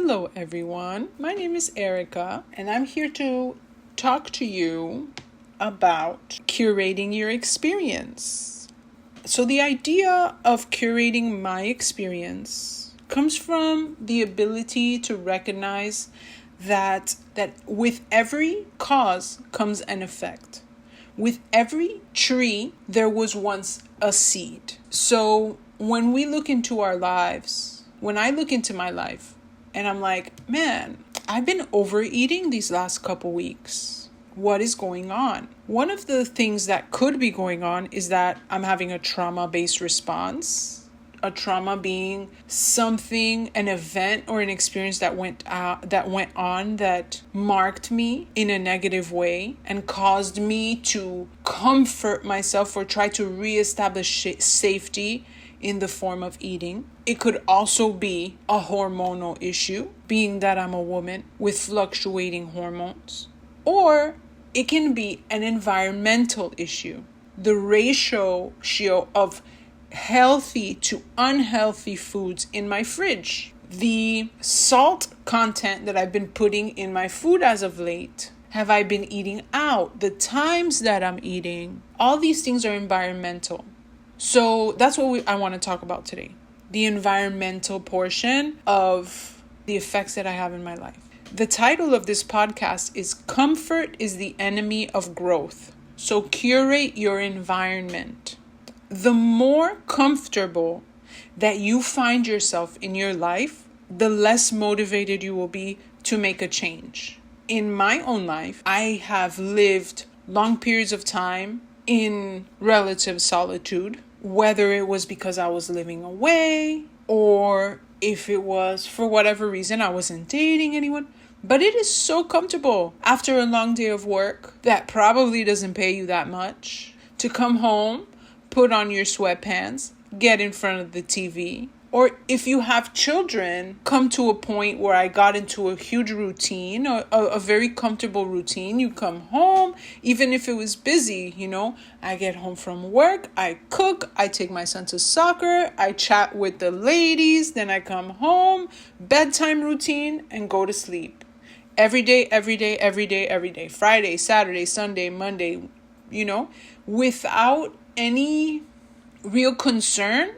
Hello everyone, my name is Ericka and I'm here to talk to you about curating your experience. So the idea of curating my experience comes from the ability to recognize that with every cause comes an effect. With every tree, there was once a seed. So when we look into our lives, when I look into my life and I'm like, man, I've been overeating these last couple weeks. What is going on? One of the things that could be going on is that I'm having a trauma-based response. A trauma being something, an event or an experience that went on that marked me in a negative way and caused me to comfort myself or try to reestablish safety in the form of eating. It could also be a hormonal issue, being that I'm a woman with fluctuating hormones. Or it can be an environmental issue. The ratio of healthy to unhealthy foods in my fridge. The salt content that I've been putting in my food as of late. Have I been eating out? The times that I'm eating. All these things are environmental. So that's what I want to talk about today. The environmental portion of the effects that I have in my life. The title of this podcast is Comfort is the Enemy of Growth. So curate your environment. The more comfortable that you find yourself in your life, the less motivated you will be to make a change. In my own life, I have lived long periods of time in relative solitude, whether it was because I was living away or if it was for whatever reason I wasn't dating anyone. But it is so comfortable after a long day of work that probably doesn't pay you that much to come home, put on your sweatpants, get in front of the TV. Or if you have children, come to a point where I got into a huge routine, a very comfortable routine. You come home, even if it was busy, I get home from work, I cook, I take my son to soccer, I chat with the ladies, then I come home, bedtime routine, and go to sleep. Every day, every day, every day, every day. Friday, Saturday, Sunday, Monday, without any real concern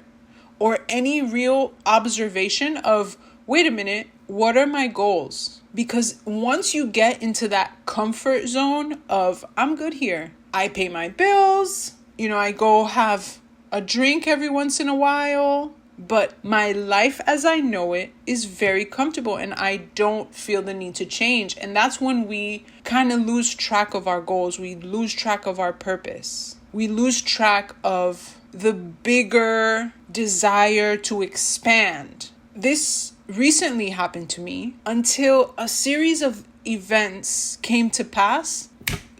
or any real observation of, wait a minute, what are my goals? Because once you get into that comfort zone of, I'm good here. I pay my bills, I go have a drink every once in a while, but my life as I know it is very comfortable and I don't feel the need to change. And that's when we kind of lose track of our goals. We lose track of our purpose. We lose track of the bigger desire to expand. This recently happened to me until a series of events came to pass,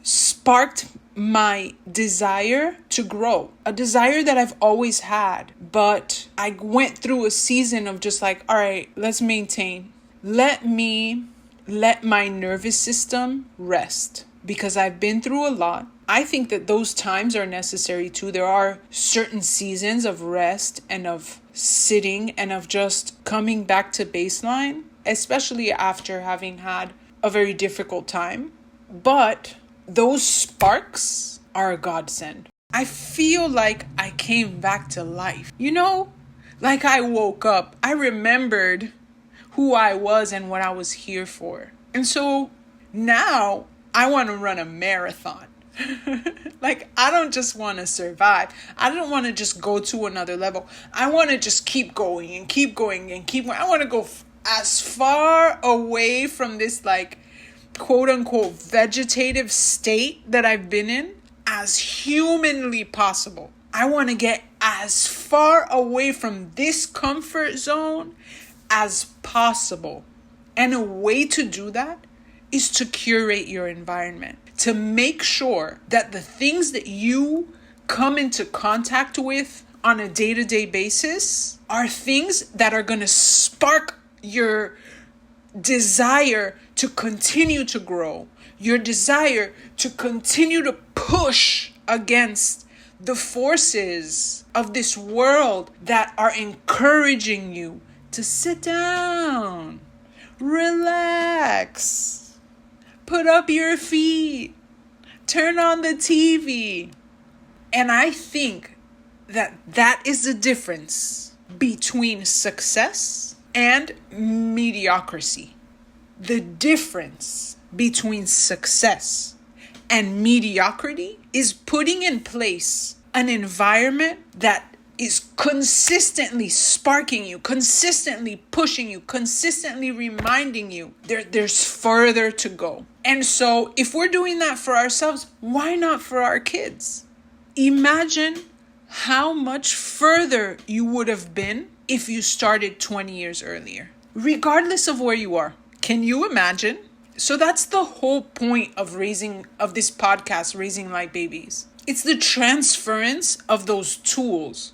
sparked my desire to grow, a desire that I've always had. But I went through a season of just like, all right, let's maintain. Let my nervous system rest because I've been through a lot. I think that those times are necessary too. There are certain seasons of rest and of sitting and of just coming back to baseline, especially after having had a very difficult time. But those sparks are a godsend. I feel like I came back to life. Like I woke up. I remembered who I was and what I was here for. And so now I want to run a marathon. Like, I don't just want to survive. I don't want to just go to another level. I want to just keep going and keep going and keep going. I want to go as far away from this, like, quote unquote, vegetative state that I've been in as humanly possible. I want to get as far away from this comfort zone as possible. And a way to do that is to curate your environment, to make sure that the things that you come into contact with on a day-to-day basis are things that are going to spark your desire to continue to grow, your desire to continue to push against the forces of this world that are encouraging you to sit down, Relax. Put up your feet. Turn on the TV. And I think that is the difference between success and mediocrity. The difference between success and mediocrity is putting in place an environment that is consistently sparking you, consistently pushing you, consistently reminding you there's further to go. And so if we're doing that for ourselves, why not for our kids? Imagine how much further you would have been if you started 20 years earlier, regardless of where you are. Can you imagine? So that's the whole point of this podcast, Raising Like Babies. It's the transference of those tools,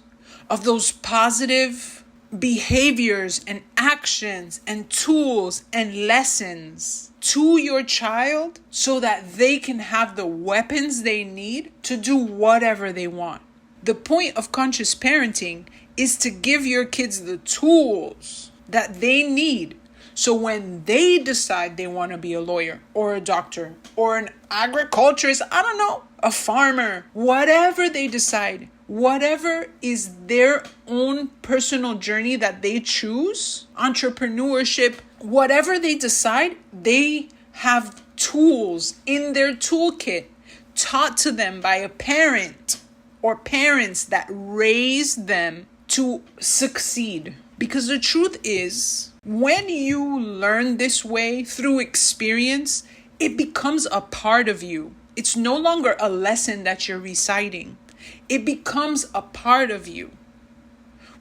of those positive behaviors and actions and tools and lessons to your child so that they can have the weapons they need to do whatever they want. The point of conscious parenting is to give your kids the tools that they need. So when they decide they want to be a lawyer or a doctor or an agriculturist, I don't know, a farmer, whatever they decide, whatever is their own personal journey that they choose, entrepreneurship, whatever they decide, they have tools in their toolkit taught to them by a parent or parents that raise them to succeed. Because the truth is, when you learn this way through experience, it becomes a part of you. It's no longer a lesson that you're reciting. It becomes a part of you.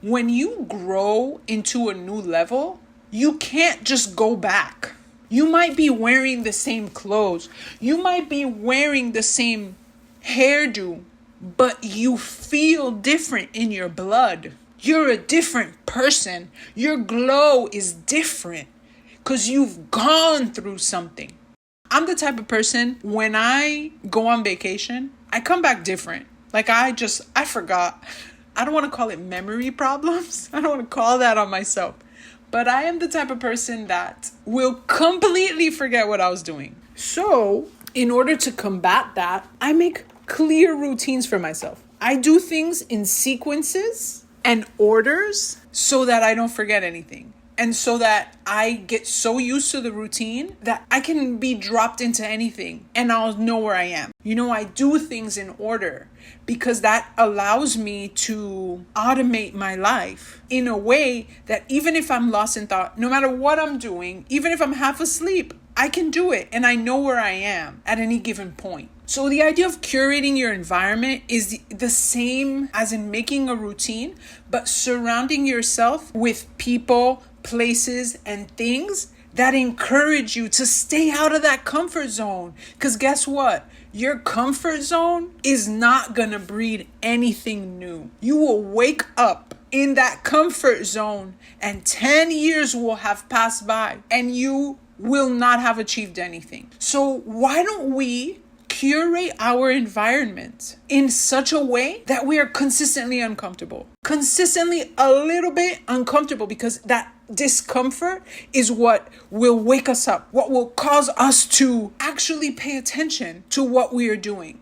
When you grow into a new level, you can't just go back. You might be wearing the same clothes. You might be wearing the same hairdo, but you feel different in your blood. You're a different person. Your glow is different because you've gone through something. I'm the type of person, when I go on vacation, I come back different. Like I forgot. I don't want to call it memory problems. I don't want to call that on myself. But I am the type of person that will completely forget what I was doing. So in order to combat that, I make clear routines for myself. I do things in sequences and orders so that I don't forget anything. And so that I get so used to the routine that I can be dropped into anything and I'll know where I am. I do things in order because that allows me to automate my life in a way that even if I'm lost in thought, no matter what I'm doing, even if I'm half asleep, I can do it and I know where I am at any given point. So the idea of curating your environment is the same as in making a routine, but surrounding yourself with people, places, and things that encourage you to stay out of that comfort zone. Because guess what? Your comfort zone is not going to breed anything new. You will wake up in that comfort zone and 10 years will have passed by and you will not have achieved anything. So why don't we curate our environment in such a way that we are consistently uncomfortable, consistently a little bit uncomfortable, because that discomfort is what will wake us up, what will cause us to actually pay attention to what we are doing.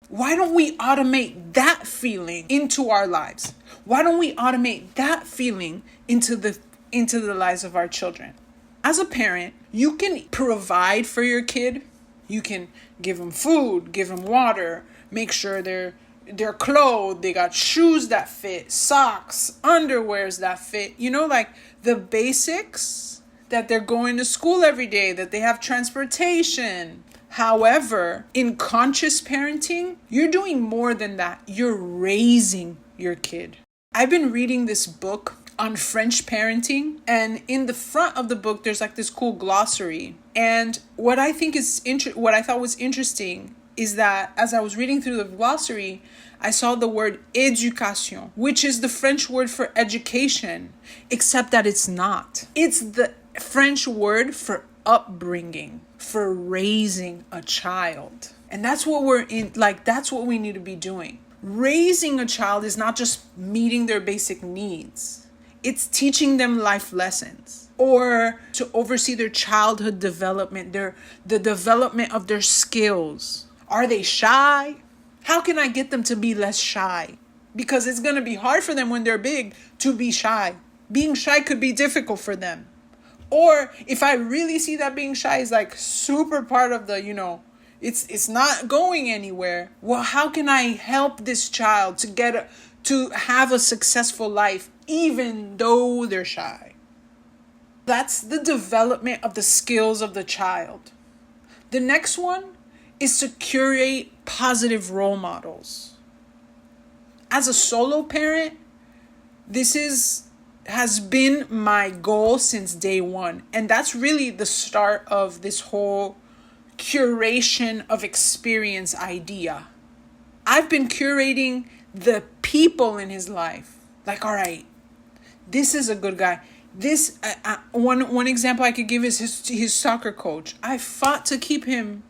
Why don't we automate that feeling into our lives? Why don't we automate that feeling into the lives of our children? As a parent, you can provide for your kid. You can give them food, give them water, make sure they're clothed, they got shoes that fit, socks, underwears that fit, like the basics, that they're going to school every day, that they have transportation. However, in conscious parenting, you're doing more than that. You're raising your kid. I've been reading this book on French parenting, and in the front of the book there's like this cool glossary. And what I thought was interesting is that as I was reading through the glossary, I saw the word éducation, which is the French word for education, except that it's not. It's the French word for upbringing, for raising a child. And that's what that's what we need to be doing. Raising a child is not just meeting their basic needs. It's teaching them life lessons. or to oversee their childhood development, the development of their skills. Are they shy? How can I get them to be less shy? Because it's going to be hard for them when they're big to be shy. Being shy could be difficult for them. Or if I really see that being shy is like super part of the, it's not going anywhere. Well, how can I help this child to have a successful life even though they're shy? That's the development of the skills of the child. The next one is to curate positive role models. As a solo parent, this has been my goal since day one. And that's really the start of this whole curation of experience idea. I've been curating the people in his life. Like, all right, this is a good guy. This one example I could give is his soccer coach. I fought to keep him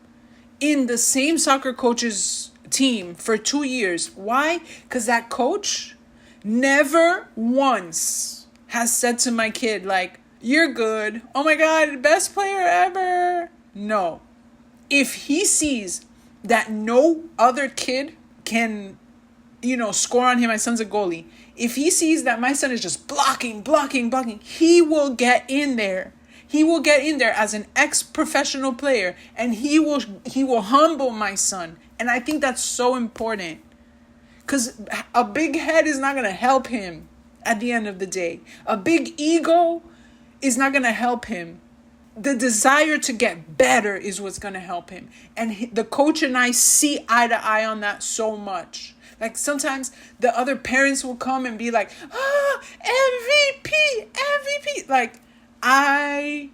in the same soccer coach's team for 2 years. Why? Because that coach never once has said to my kid, like, you're good. Oh my God, best player ever. No. If he sees that no other kid can, score on him, my son's a goalie. If he sees that my son is just blocking, he will get in there. He will get in there as an ex-professional player, and he will humble my son. And I think that's so important, because a big head is not going to help him at the end of the day. A big ego is not going to help him. The desire to get better is what's going to help him. And the coach and I see eye to eye on that so much. Like sometimes the other parents will come and be like, MVP. Like, I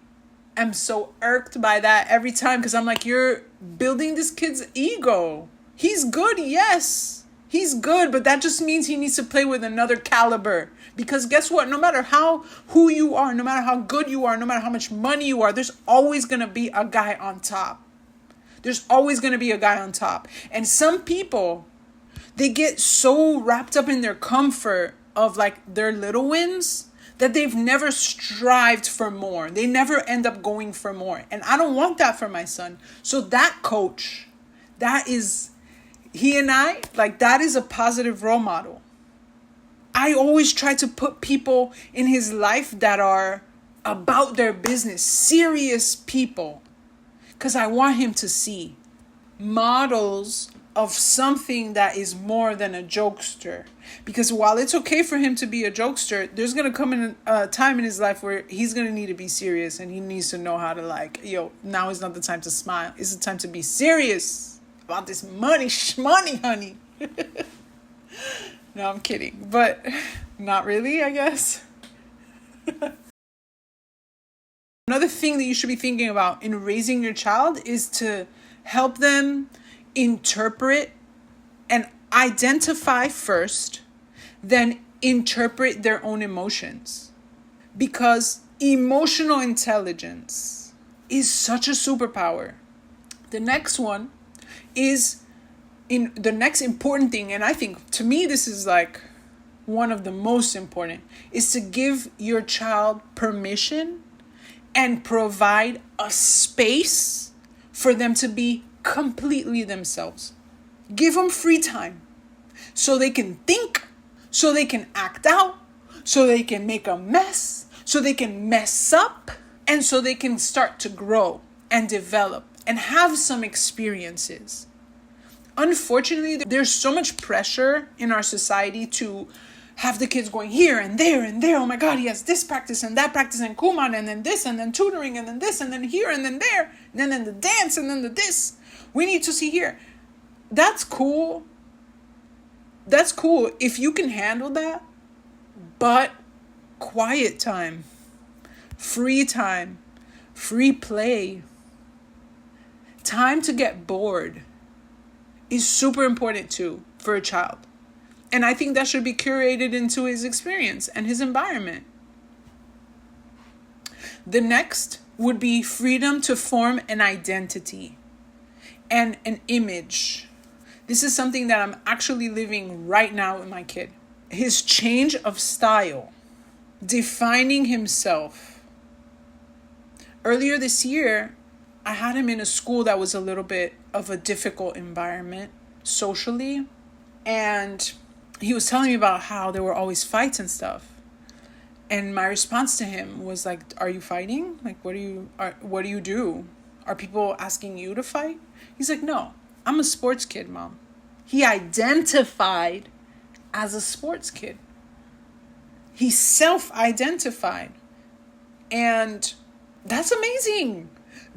am so irked by that every time, because I'm like, you're building this kid's ego. He's good, yes. He's good, but that just means he needs to play with another caliber. Because guess what? No matter who you are, no matter how good you are, no matter how much money you are, there's always going to be a guy on top. There's always going to be a guy on top. And some people, they get so wrapped up in their comfort of like their little wins that they've never strived for more. They never end up going for more. And I don't want that for my son. So that coach, he and I, like, that is a positive role model. I always try to put people in his life that are about their business, serious people, because I want him to see models of something that is more than a jokester. Because while it's okay for him to be a jokester, there's going to come in a time in his life where he's going to need to be serious, and he needs to know how to now is not the time to smile. It's the time to be serious about this money, honey. No, I'm kidding, but not really, I guess. Another thing that you should be thinking about in raising your child is to help them interpret and identify first, then interpret their own emotions. Because emotional intelligence is such a superpower. The next one is the next important thing, and I think to me this is like one of the most important, is to give your child permission and provide a space for them to be completely themselves. Give them free time so they can think, so they can act out, so they can make a mess, so they can mess up, and so they can start to grow and develop and have some experiences. Unfortunately, there's so much pressure in our society to have the kids going here and there and there. Oh my God, he has this practice and that practice and Kumon and then this and then tutoring and then this and then here and then there and then the dance and then the this. We need to see here. That's cool. That's cool if you can handle that. But quiet time, free play, time to get bored is super important too for a child. And I think that should be curated into his experience and his environment. The next would be freedom to form an identity and an image. This is something that I'm actually living right now with my kid. His change of style, defining himself, Earlier this year, I had him in a school that was a little bit of a difficult environment socially. And he was telling me about how there were always fights and stuff. And my response to him was like, are you fighting? Like, what do you do? Are people asking you to fight? He's like, no, I'm a sports kid, Mom. He identified as a sports kid. He self-identified. And that's amazing.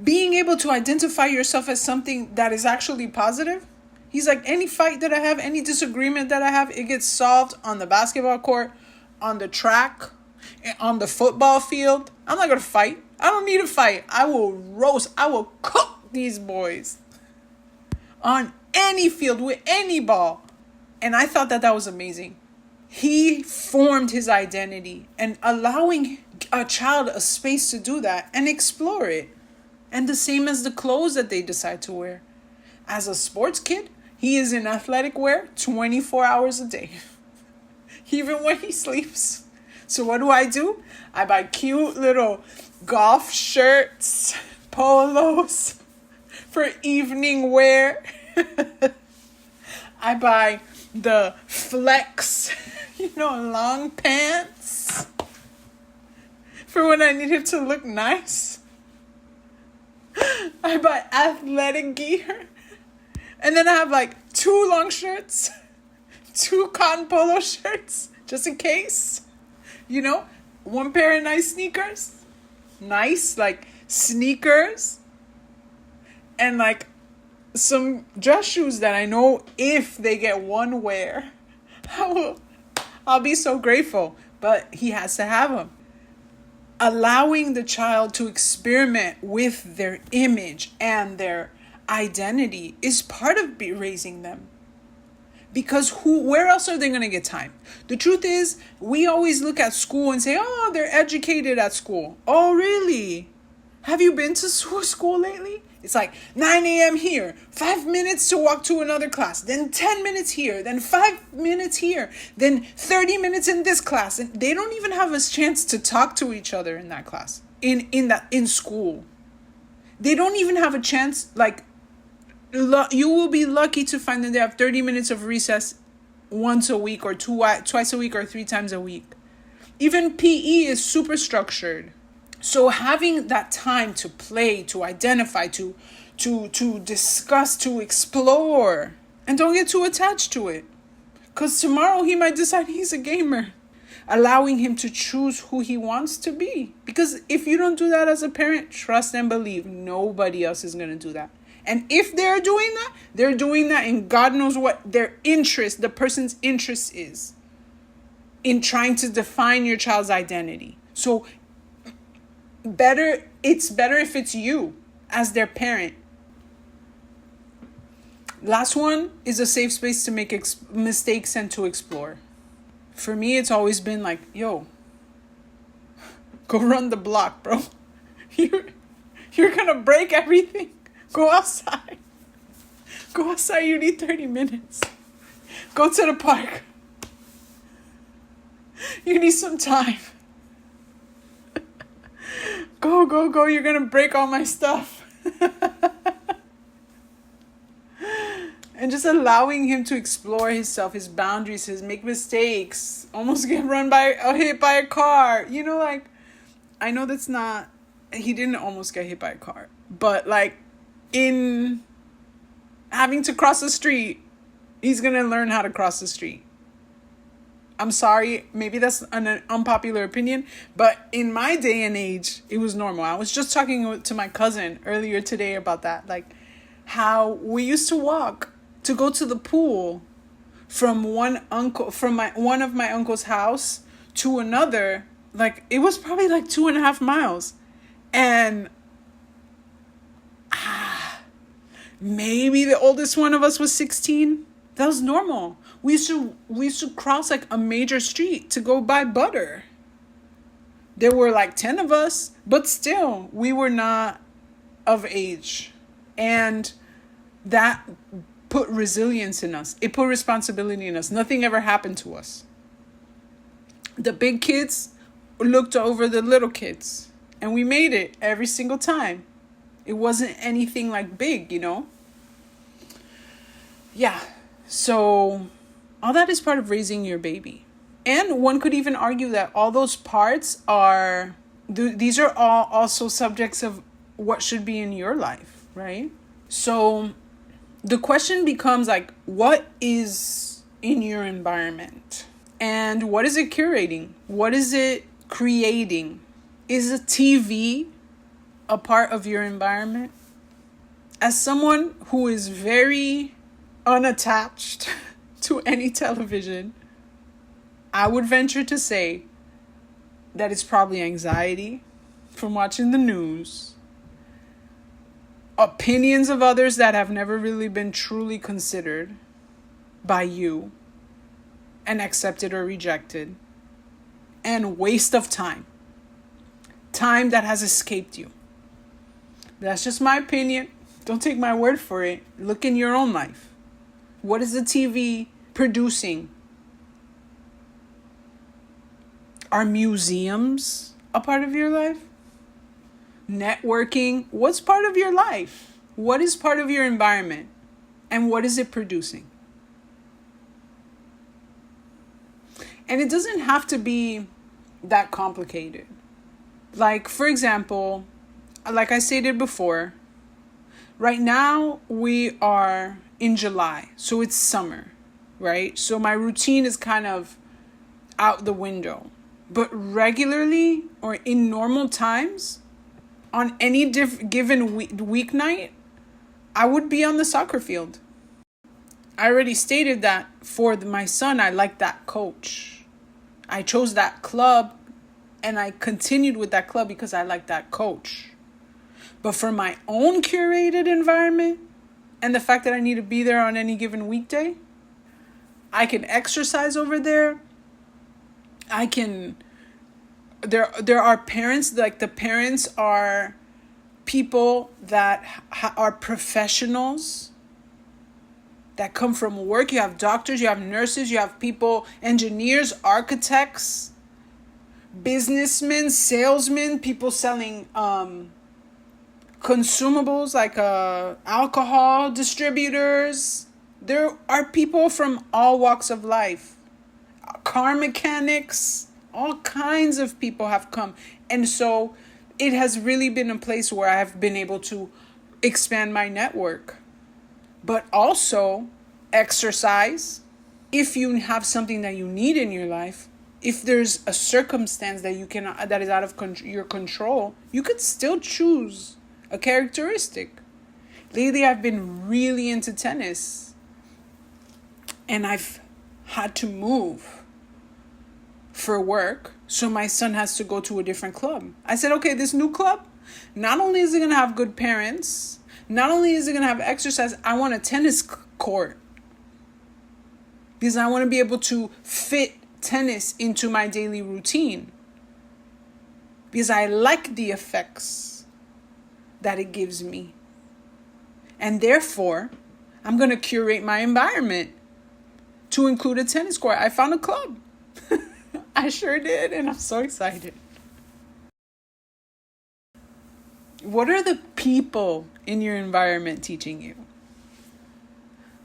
Being able to identify yourself as something that is actually positive. He's like, any fight that I have, any disagreement that I have, it gets solved on the basketball court, on the track, on the football field. I'm not going to fight. I don't need to fight. I will cook these boys on any field with any ball. And I thought that was amazing. He formed his identity and allowing a child a space to do that and explore it. And the same as the clothes that they decide to wear. As a sports kid, he is in athletic wear 24 hours a day. Even when he sleeps. So what do? I buy cute little golf shirts, polos for evening wear. I buy the flex, long pants for when I need him to look nice. I buy athletic gear. And then I have like 2 long shirts, 2 cotton polo shirts, just in case. 1 pair of nice sneakers. Nice, like sneakers. And like some dress shoes that I know if they get one wear, I'll be so grateful. But he has to have them. Allowing the child to experiment with their image and their identity is part of raising them. Because where else are they going to get time? The truth is, we always look at school and say, oh, they're educated at school. Oh, really? Have you been to school lately? It's like 9 a.m. here, 5 minutes to walk to another class, then 10 minutes here, then 5 minutes here, then 30 minutes in this class. And they don't even have a chance to talk to each other in that class, in school. They don't even have a chance, you will be lucky to find that they have 30 minutes of recess once a week or twice a week or 3 times a week. Even PE is super structured. So having that time to play, to identify, to discuss, to explore, and don't get too attached to it. Because tomorrow he might decide he's a gamer. Allowing him to choose who he wants to be. Because if you don't do that as a parent, trust and believe, nobody else is going to do that. And if they're doing that in God knows what their interest, the person's interest is in trying to define your child's identity. So it's better if it's you as their parent. Last one is a safe space to make mistakes and to explore. For me, it's always been like, yo, go run the block, bro. You're going to break everything. Go outside. Go outside. You need 30 minutes. Go to the park. You need some time. Go. You're going to break all my stuff. And just allowing him to explore himself, his boundaries, make mistakes, almost get hit by a car. I know that's not, he didn't almost get hit by a car. But in having to cross the street, he's going to learn how to cross the street. I'm sorry, maybe that's an unpopular opinion, but in my day and age, it was normal. I was just talking to my cousin earlier today about that, how we used to walk to go to the pool from one of my uncle's house to another. It was probably 2.5 miles, and maybe the oldest one of us was 16. That was normal. We used to cross a major street to go buy butter. There were 10 of us, but still we were not of age. And that put resilience in us. It put responsibility in us. Nothing ever happened to us. The big kids looked over the little kids. And we made it every single time. It wasn't anything like big, Yeah. So all that is part of raising your baby. And one could even argue that all those parts are, these are all also subjects of what should be in your life, right? So the question becomes like, what is in your environment? And what is it curating? What is it creating? Is a TV a part of your environment? As someone who is very unattached to any television, I would venture to say that it's probably anxiety from watching the news, opinions of others that have never really been truly considered by you and accepted or rejected, and waste of time that has escaped you. That's just my opinion. Don't take my word for it. Look in your own life. What is the TV producing? Are museums a part of your life? Networking? What's part of your life? What is part of your environment? And what is it producing? And it doesn't have to be that complicated. Like, for example, like I stated before, right now we are in July, so it's summer, right? So my routine is kind of out the window. But regularly or in normal times, on any given weeknight, I would be on the soccer field. I already stated that for my son, I like that coach. I chose that club and I continued with that club because I like that coach. But for my own curated environment and the fact that I need to be there on any given weekday, I can exercise over there. There are parents, like the parents are people that are professionals that come from work. You have doctors, you have nurses, you have people, engineers, architects, businessmen, salesmen, people selling consumables like alcohol distributors. There are people from all walks of life. Car mechanics, all kinds of people have come. And so it has really been a place where I've been able to expand my network. But also exercise. If you have something that you need in your life, if there's a circumstance that is out of your control, you could still choose a characteristic. Lately, I've been really into tennis. And I've had to move for work, so my son has to go to a different club. I said, okay, this new club, not only is it going to have good parents, not only is it going to have exercise, I want a tennis court. Because I want to be able to fit tennis into my daily routine. Because I like the effects that it gives me. And therefore, I'm going to curate my environment to include a tennis court. I found a club. I sure did, and I'm so excited. What are the people in your environment teaching you?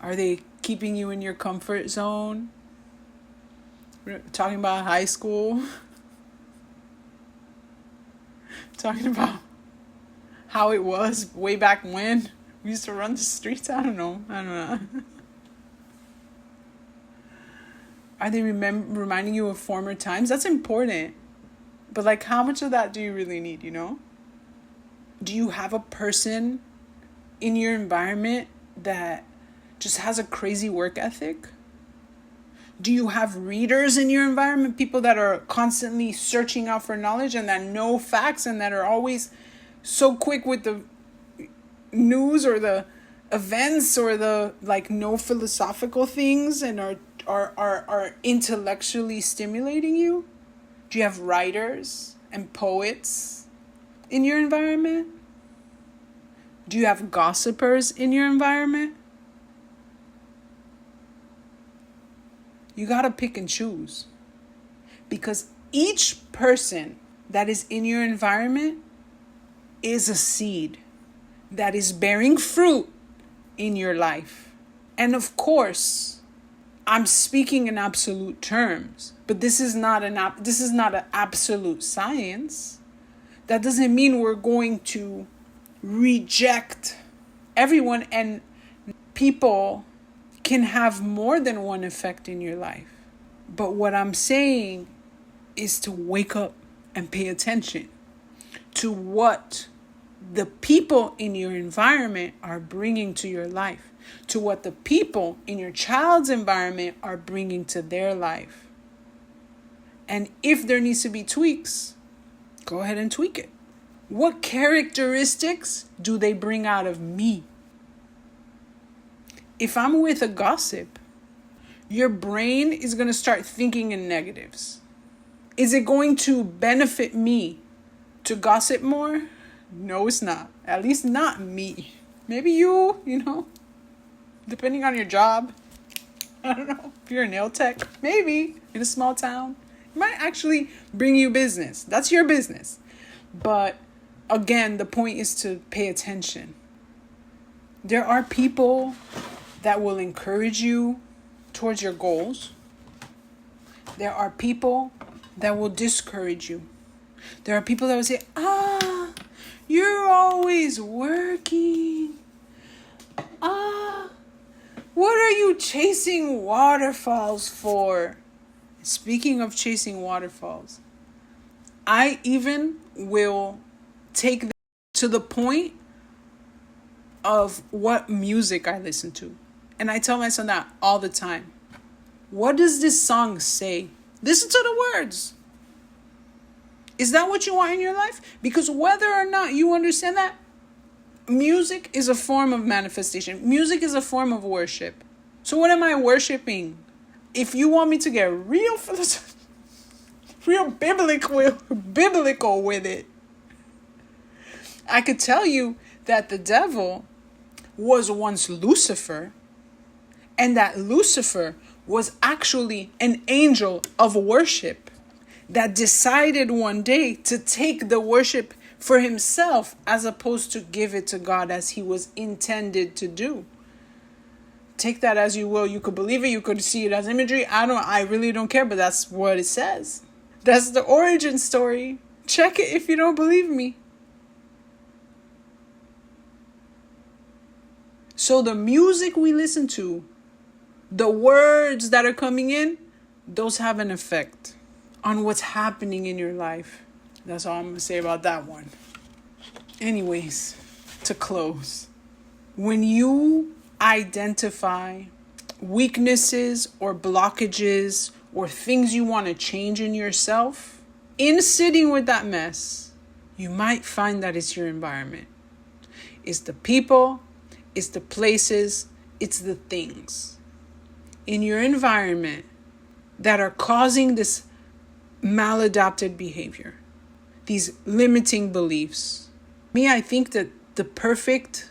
Are they keeping you in your comfort zone? We're talking about high school. Talking about how it was way back when we used to run the streets. I don't know. Are they reminding you of former times? That's important. But like, how much of that do you really need, Do you have a person in your environment that just has a crazy work ethic? Do you have readers in your environment, people that are constantly searching out for knowledge and that know facts and that are always so quick with the news or the events or the know philosophical things and are intellectually stimulating you? Do you have writers and poets in your environment? Do you have gossipers in your environment? You gotta pick and choose. Because each person that is in your environment is a seed that is bearing fruit in your life. And of course, I'm speaking in absolute terms, but this is not an absolute science. That doesn't mean we're going to reject everyone, and people can have more than one effect in your life. But what I'm saying is to wake up and pay attention to what the people in your environment are bringing to your life, to what the people in your child's environment are bringing to their life. And if there needs to be tweaks, go ahead and tweak it. What characteristics do they bring out of me? If I'm with a gossip, your brain is going to start thinking in negatives. Is it going to benefit me to gossip more? No, it's not. At least not me. Maybe you, depending on your job. I don't know. If you're a nail tech, maybe in a small town, it might actually bring you business. That's your business. But again, the point is to pay attention. There are people that will encourage you towards your goals. There are people that will discourage you. There are people that will say, you're always working. What are you chasing waterfalls for? Speaking of chasing waterfalls, I even will take that to the point of what music I listen to. And I tell my son that all the time. What does this song say? Listen to the words. Is that what you want in your life? Because whether or not you understand that, music is a form of manifestation. Music is a form of worship. So what am I worshiping? If you want me to get real biblical with it, I could tell you that the devil was once Lucifer, and that Lucifer was actually an angel of worship that decided one day to take the worship for himself as opposed to give it to God as he was intended to do. Take that as you will. You could believe it. You could see it as imagery. I really don't care, but that's what it says. That's the origin story. Check it if you don't believe me. So the music we listen to, the words that are coming in, those have an effect on what's happening in your life. That's all I'm going to say about that one. Anyways, to close, when you identify weaknesses or blockages or things you want to change in yourself, in sitting with that mess, you might find that it's your environment. It's the people, it's the places, it's the things in your environment that are causing this maladapted behavior, these limiting beliefs. I think that the perfect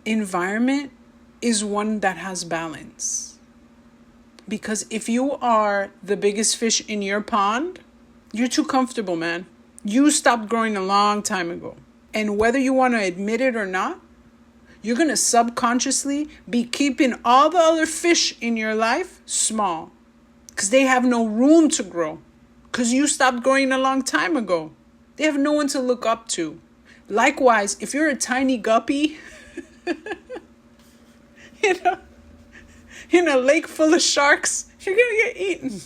environment is one that has balance. Because if you are the biggest fish in your pond, you're too comfortable, man. You stopped growing a long time ago. And whether you want to admit it or not, you're going to subconsciously be keeping all the other fish in your life small. Because they have no room to grow. Because you stopped growing a long time ago. They have no one to look up to. Likewise, if you're a tiny guppy in a lake full of sharks, you're going to get eaten.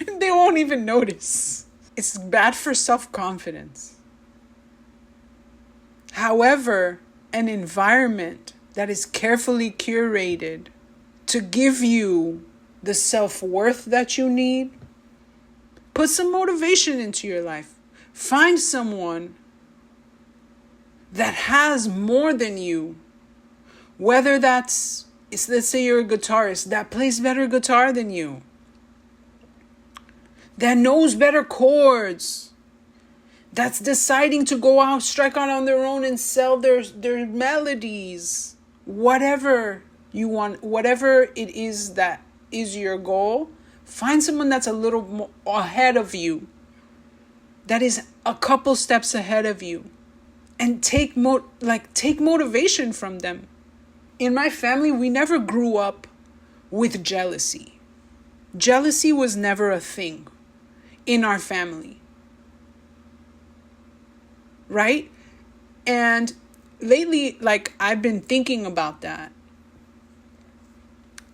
And they won't even notice. It's bad for self-confidence. However, an environment that is carefully curated to give you the self-worth that you need, put some motivation into your life. Find someone that has more than you. Whether let's say you're a guitarist that plays better guitar than you, that knows better chords, that's deciding to go out, strike out on their own and sell their melodies. Whatever you want, whatever it is that is your goal, find someone that's a little more ahead of you, that is a couple steps ahead of you, and take motivation from them. In my family, we never grew up with jealousy. Jealousy was never a thing in our family. Right? And lately, like, I've been thinking about that.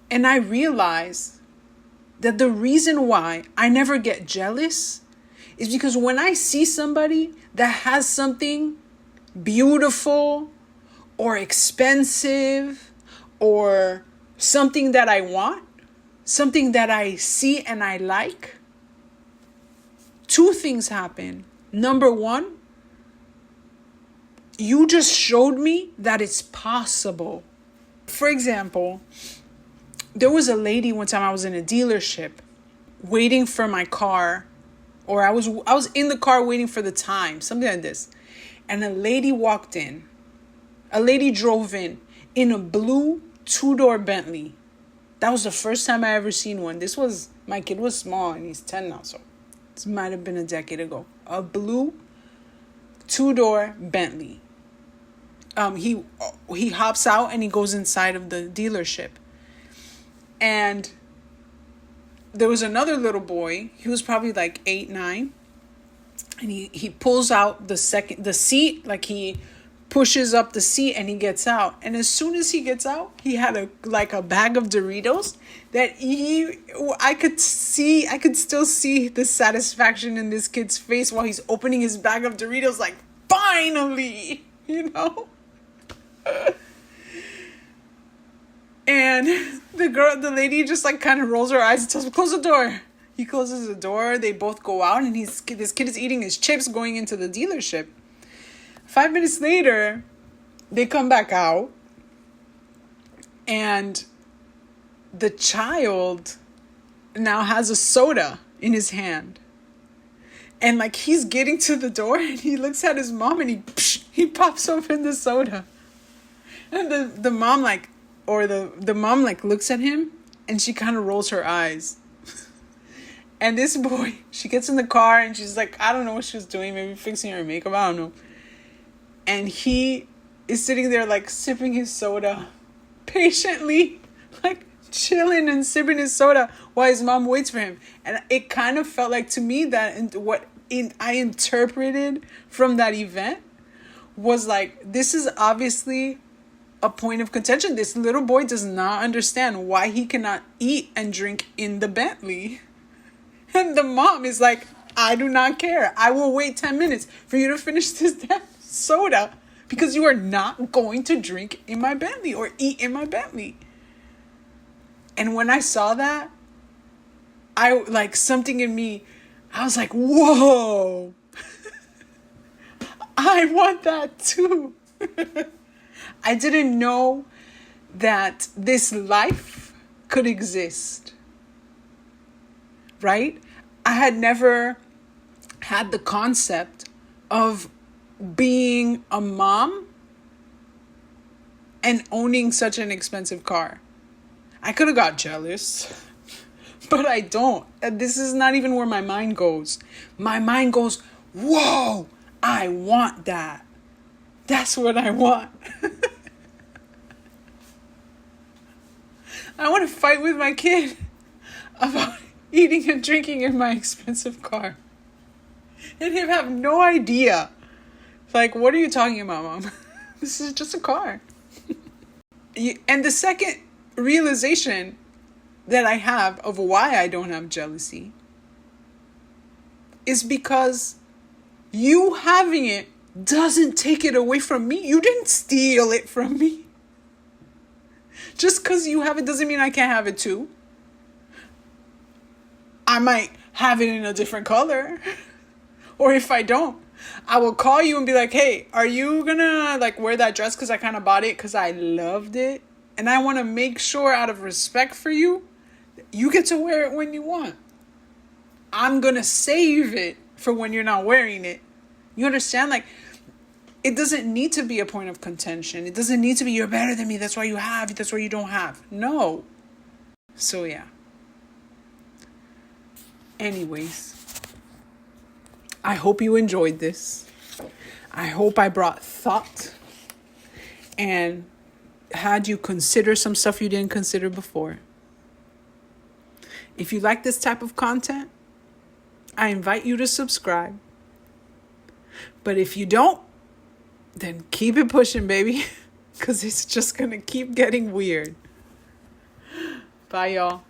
And I realize that the reason why I never get jealous is because when I see somebody that has something beautiful or expensive or something that I want, something that I see and I like, two things happen. Number one, you just showed me that it's possible. For example, there was a lady one time I was in a dealership waiting for my car, or I was in the car waiting for the time, something like this. And a lady walked in. A lady drove in a blue 2-door Bentley. That was the first time I ever seen one. My kid was small and he's 10 now, so this might have been a decade ago. A blue 2-door Bentley. He hops out and he goes inside of the dealership. And there was another little boy. He was probably like 8, 9. And he pulls out the seat, like he pushes up the seat and he gets out. And as soon as he gets out, he had a bag of Doritos that I could still see the satisfaction in this kid's face while he's opening his bag of Doritos, like, finally, you know? And the lady just like kind of rolls her eyes and tells him, close the door. He closes the door. They both go out and this kid is eating his chips going into the dealership. 5 minutes later, they come back out and the child now has a soda in his hand. And like he's getting to the door and he looks at his mom and he pops open the soda. And the mom the mom looks at him and she kind of rolls her eyes. And this boy, she gets in the car and she's like, I don't know what she was doing, maybe fixing her makeup, I don't know. And he is sitting there like sipping his soda, patiently, like chilling and sipping his soda while his mom waits for him. And it kind of felt like to me that I interpreted from that event was like, this is obviously a point of contention. This little boy does not understand why he cannot eat and drink in the Bentley. And the mom is like, I do not care. I will wait 10 minutes for you to finish this damn soda because you are not going to drink in my Bentley or eat in my Bentley. And when I saw that, something in me, I was like, whoa, I want that too. I didn't know that this life could exist. Right? I had never had the concept of being a mom and owning such an expensive car. I could have got jealous, but I don't. This is not even where my mind goes. My mind goes, whoa, I want that. That's what I want. I want to fight with my kid about eating and drinking in my expensive car. And him have no idea. Like, what are you talking about, Mom? This is just a car. And the second realization that I have of why I don't have jealousy is because you having it doesn't take it away from me. You didn't steal it from me. Just because you have it doesn't mean I can't have it too. I might have it in a different color. Or if I don't, I will call you and be like, hey, are you gonna wear that dress because I kind of bought it because I loved it? And I want to make sure out of respect for you, you get to wear it when you want. I'm going to save it for when you're not wearing it. You understand? It doesn't need to be a point of contention. It doesn't need to be you're better than me. That's why you have. That's why you don't have. No. So yeah. Anyways, I hope you enjoyed this. I hope I brought thought and had you consider some stuff you didn't consider before. If you like this type of content, I invite you to subscribe. But if you don't, then keep it pushing, baby, because it's just going to keep getting weird. Bye, y'all.